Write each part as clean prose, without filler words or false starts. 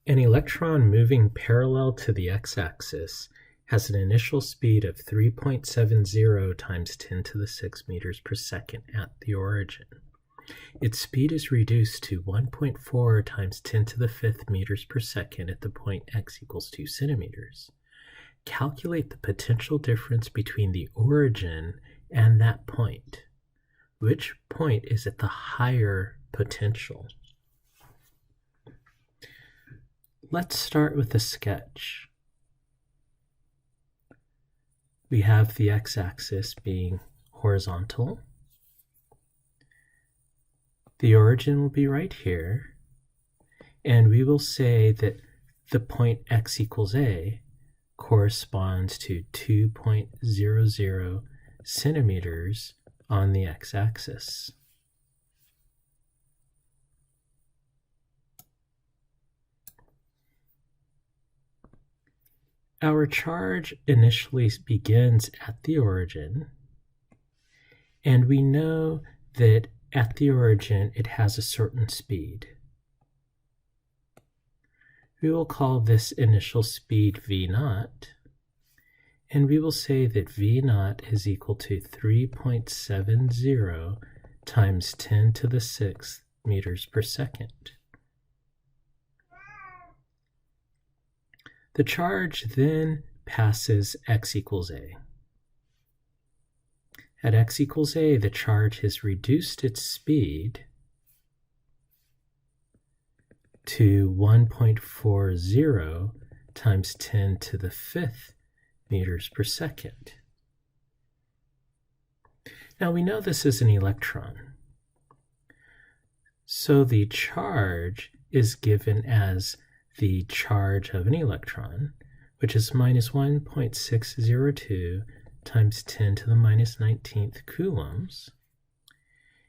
An electron moving parallel to the x-axis has an initial speed of 3.70 times 10 to the 6 meters per second at the origin. Its speed is reduced to 1.4 times 10 to the 5th meters per second at the point x equals 2 centimeters. Calculate the potential difference between the origin and that point. Which point is at the higher potential? Let's start with a sketch. We have the x-axis being horizontal. The origin will be right here, and we will say that the point x equals a corresponds to 2.00 centimeters on the x-axis. Our charge initially begins at the origin, and we know that at the origin it has a certain speed. We will call this initial speed v0, and we will say that v0 is equal to 3.70 times 10 to the 6th meters per second. The charge then passes x equals a. At x equals a, the charge has reduced its speed to 1.40 times 10 to the 5th meters per second. Now we know this is an electron. So the charge is given as the charge of an electron, which is minus 1.602 times 10 to the minus 19th coulombs.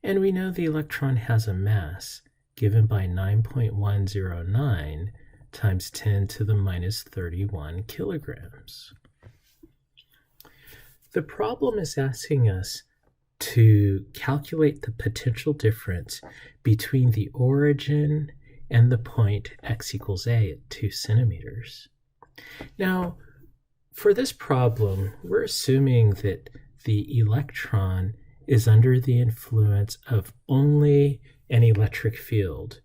And we know the electron has a mass given by 9.109 times 10 to the minus 31 kilograms. The problem is asking us to calculate the potential difference between the origin and the point x equals a at 2 centimeters. Now, for this problem, we're assuming that the electron is under the influence of only an electric field.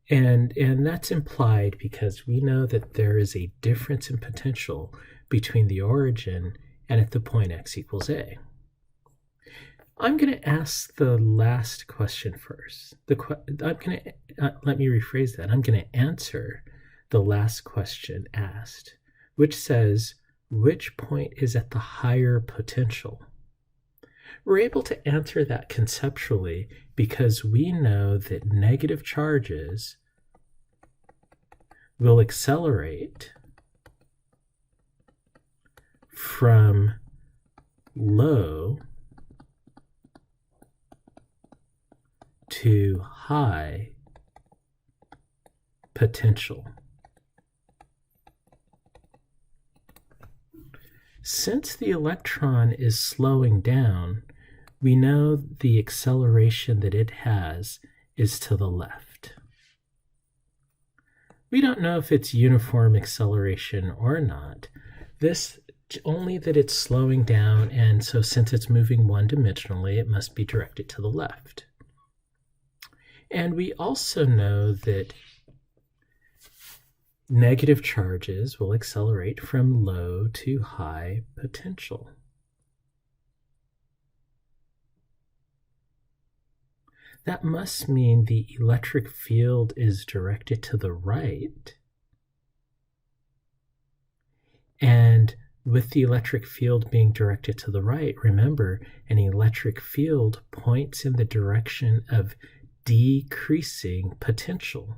And that's implied because we know that there is a difference in potential between the origin and at the point x equals a. I'm going to ask the last question first. Let me rephrase that. I'm going to answer the last question asked, which says, which point is at the higher potential? We're able to answer that conceptually because we know that negative charges will accelerate from low to high potential. Since the electron is slowing down, we know the acceleration that it has is to the left. We don't know if it's uniform acceleration or not. This only that it's slowing down, and so since it's moving one-dimensionally, it must be directed to the left. And we also know that negative charges will accelerate from low to high potential. That must mean the electric field is directed to the right. And with the electric field being directed to the right, remember, an electric field points in the direction of decreasing potential.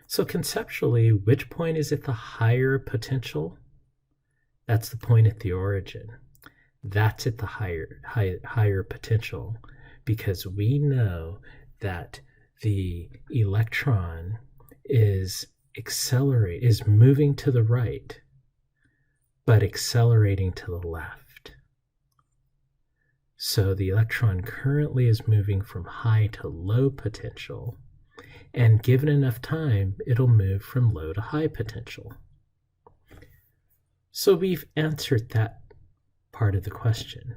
So conceptually, which point is at the higher potential? That's the point at the origin. That's at the higher potential, because we know that the electron is moving to the right, but accelerating to the left. So the electron currently is moving from high to low potential, and given enough time, it'll move from low to high potential. So we've answered that part of the question.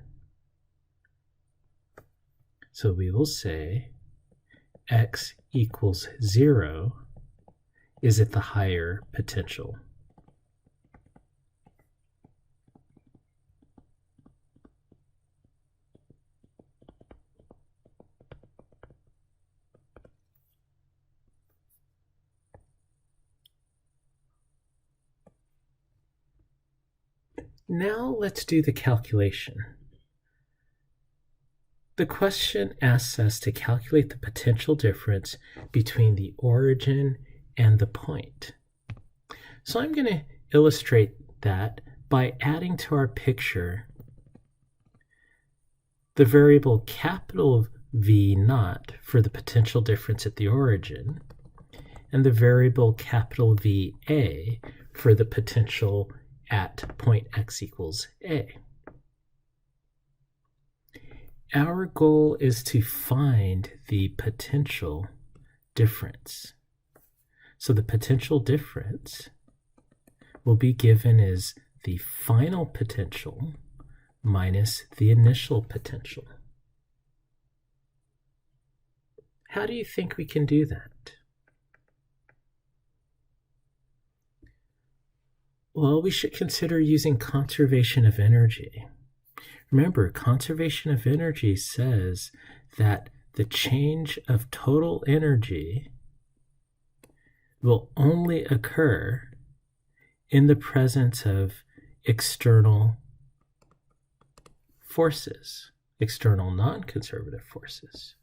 So we will say x equals 0 is at the higher potential. Now let's do the calculation. The question asks us to calculate the potential difference between the origin and the point. So I'm going to illustrate that by adding to our picture the variable capital V naught for the potential difference at the origin and the variable capital VA for the potential at point x equals a. Our goal is to find the potential difference. So the potential difference will be given as the final potential minus the initial potential. How do you think we can do that? Well, we should consider using conservation of energy. Remember, conservation of energy says that the change of total energy will only occur in the presence of external forces, external non-conservative forces.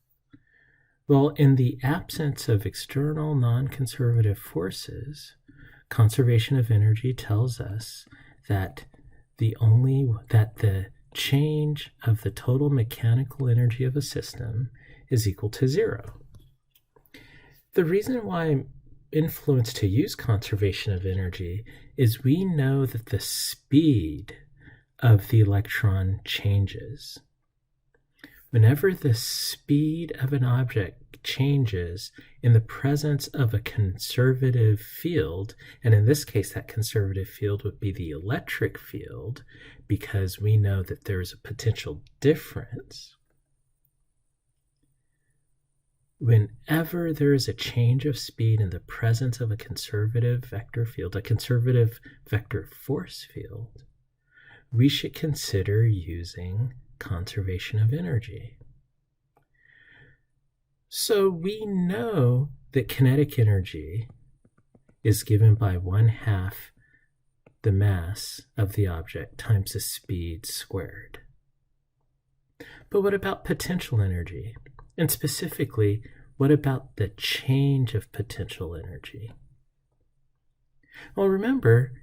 Well, in the absence of external non-conservative forces, conservation of energy tells us that the change of the total mechanical energy of a system is equal to 0. The reason why I'm influenced to use conservation of energy is we know that the speed of the electron changes. Whenever the speed of an object changes in the presence of a conservative field, and in this case that conservative field would be the electric field, because we know that there is a potential difference. Whenever there is a change of speed in the presence of a conservative vector field, a conservative vector force field, we should consider using conservation of energy. So we know that kinetic energy is given by 1/2 the mass of the object times the speed squared. But what about potential energy? And specifically, what about the change of potential energy? Well, remember,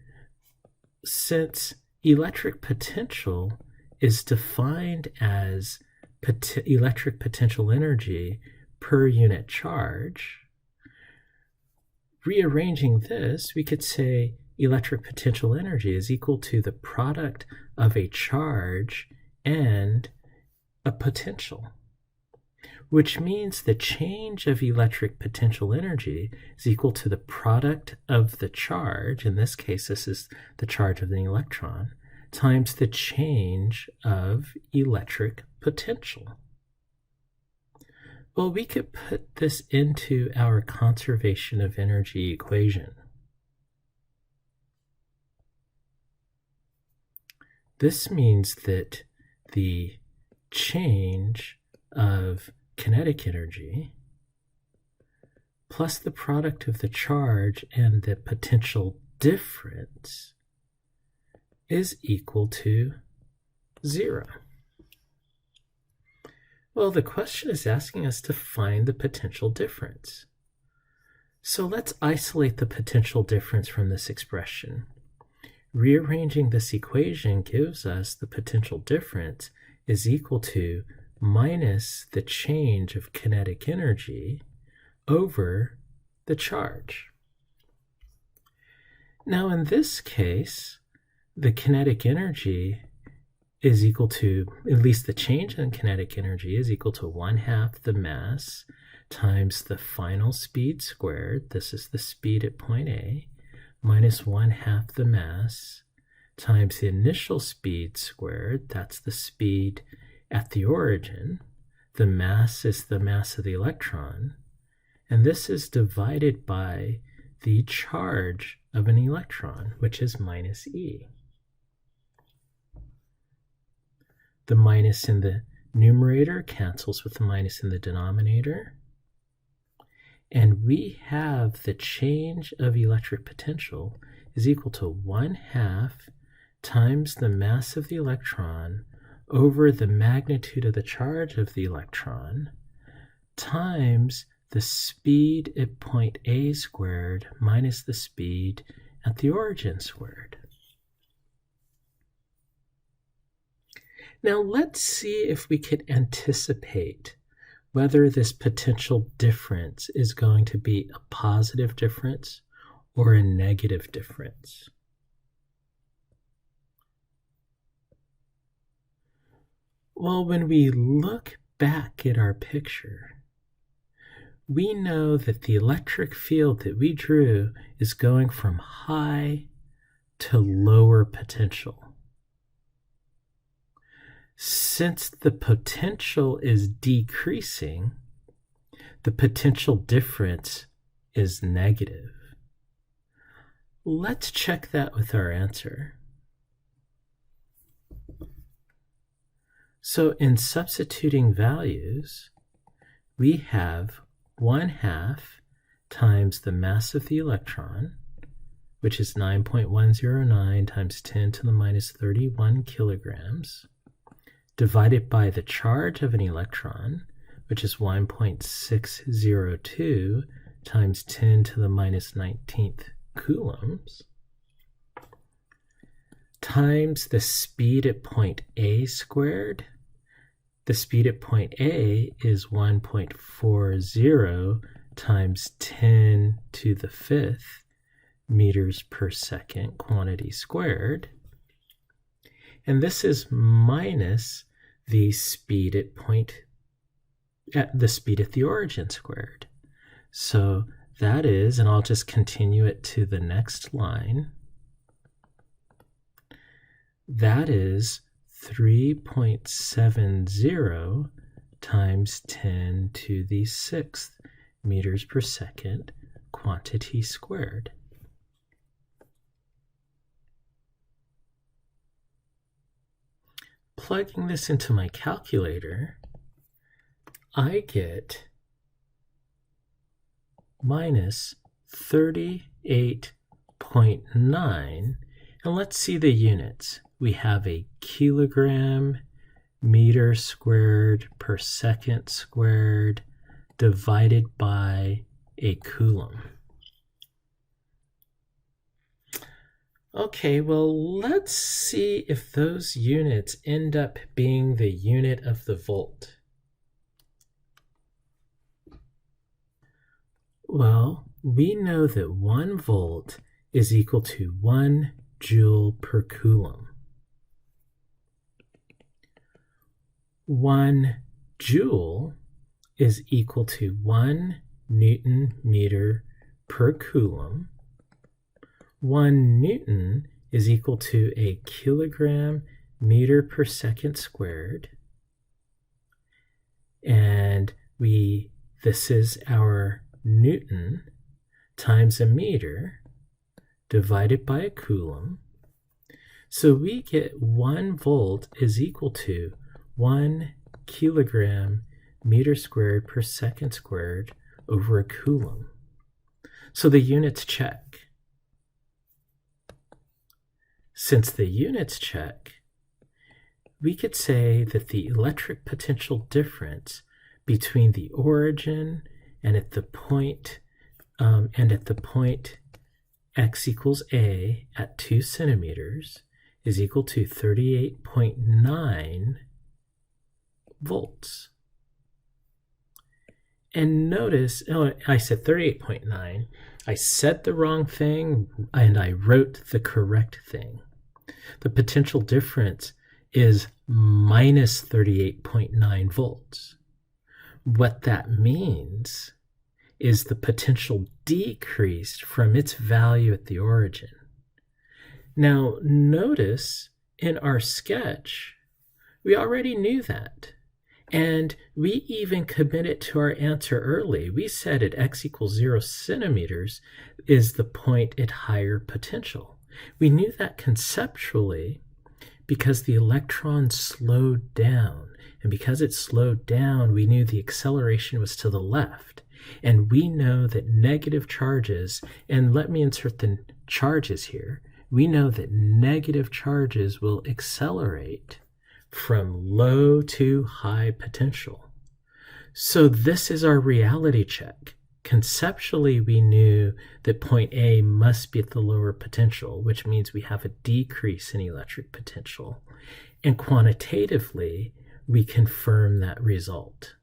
since electric potential is defined as electric potential energy per unit charge, rearranging this, we could say electric potential energy is equal to the product of a charge and a potential, which means the change of electric potential energy is equal to the product of the charge, in this case this is the charge of the electron, times the change of electric potential. Well, we could put this into our conservation of energy equation. This means that the change of kinetic energy plus the product of the charge and the potential difference is equal to 0. Well, the question is asking us to find the potential difference. So let's isolate the potential difference from this expression. Rearranging this equation gives us the potential difference is equal to minus the change of kinetic energy over the charge. Now in this case, the kinetic energy is equal to, at least the change in kinetic energy is equal to 1/2 the mass times the final speed squared, this is the speed at point A, minus 1/2 the mass, times the initial speed squared, that's the speed at the origin. The mass is the mass of the electron, and this is divided by the charge of an electron, which is minus E. The minus in the numerator cancels with the minus in the denominator, and we have the change of electric potential is equal to 1/2 times the mass of the electron over the magnitude of the charge of the electron times the speed at point A squared minus the speed at the origin squared. Now let's see if we could anticipate whether this potential difference is going to be a positive difference or a negative difference. Well, when we look back at our picture, we know that the electric field that we drew is going from high to lower potential. Since the potential is decreasing, the potential difference is negative. Let's check that with our answer. So in substituting values, we have 1/2 times the mass of the electron, which is 9.109 times 10 to the minus 31 kilograms, divided by the charge of an electron, which is 1.602 times 10 to the minus 19th coulombs, times the speed at point A squared. The speed at point A is 1.40 times 10 to the 5th meters per second quantity squared. And this is minus the speed at the origin squared. So that is, and I'll just continue it to the next line, that is 3.70 times 10 to the 6th meters per second quantity squared. Plugging this into my calculator, I get minus 38.9, and let's see the units. We have a kilogram meter squared per second squared divided by a coulomb. Okay, well, let's see if those units end up being the unit of the volt. Well, we know that 1 volt is equal to 1 joule per coulomb. 1 joule is equal to 1 Newton meter per coulomb. 1 Newton is equal to a kilogram meter per second squared. And this is our Newton times a meter divided by a coulomb. So we get 1 volt is equal to 1 kilogram meter squared per second squared over a coulomb. So the units check. Since the units check, we could say that the electric potential difference between the origin and at the point x equals a at 2 centimeters is equal to 38.9 volts. And notice, I said 38.9. I said the wrong thing and I wrote the correct thing. The potential difference is minus 38.9 volts. What that means is the potential decreased from its value at the origin. Now, notice in our sketch, we already knew that. And we even committed to our answer early. We said at x equals 0 centimeters is the point at higher potential. We knew that conceptually because the electron slowed down. And because it slowed down, we knew the acceleration was to the left. And we know that negative charges, and let me insert the charges here, we know that negative charges will accelerate from low to high potential. So this is our reality check. Conceptually, we knew that point A must be at the lower potential, which means we have a decrease in electric potential. And quantitatively, we confirm that result.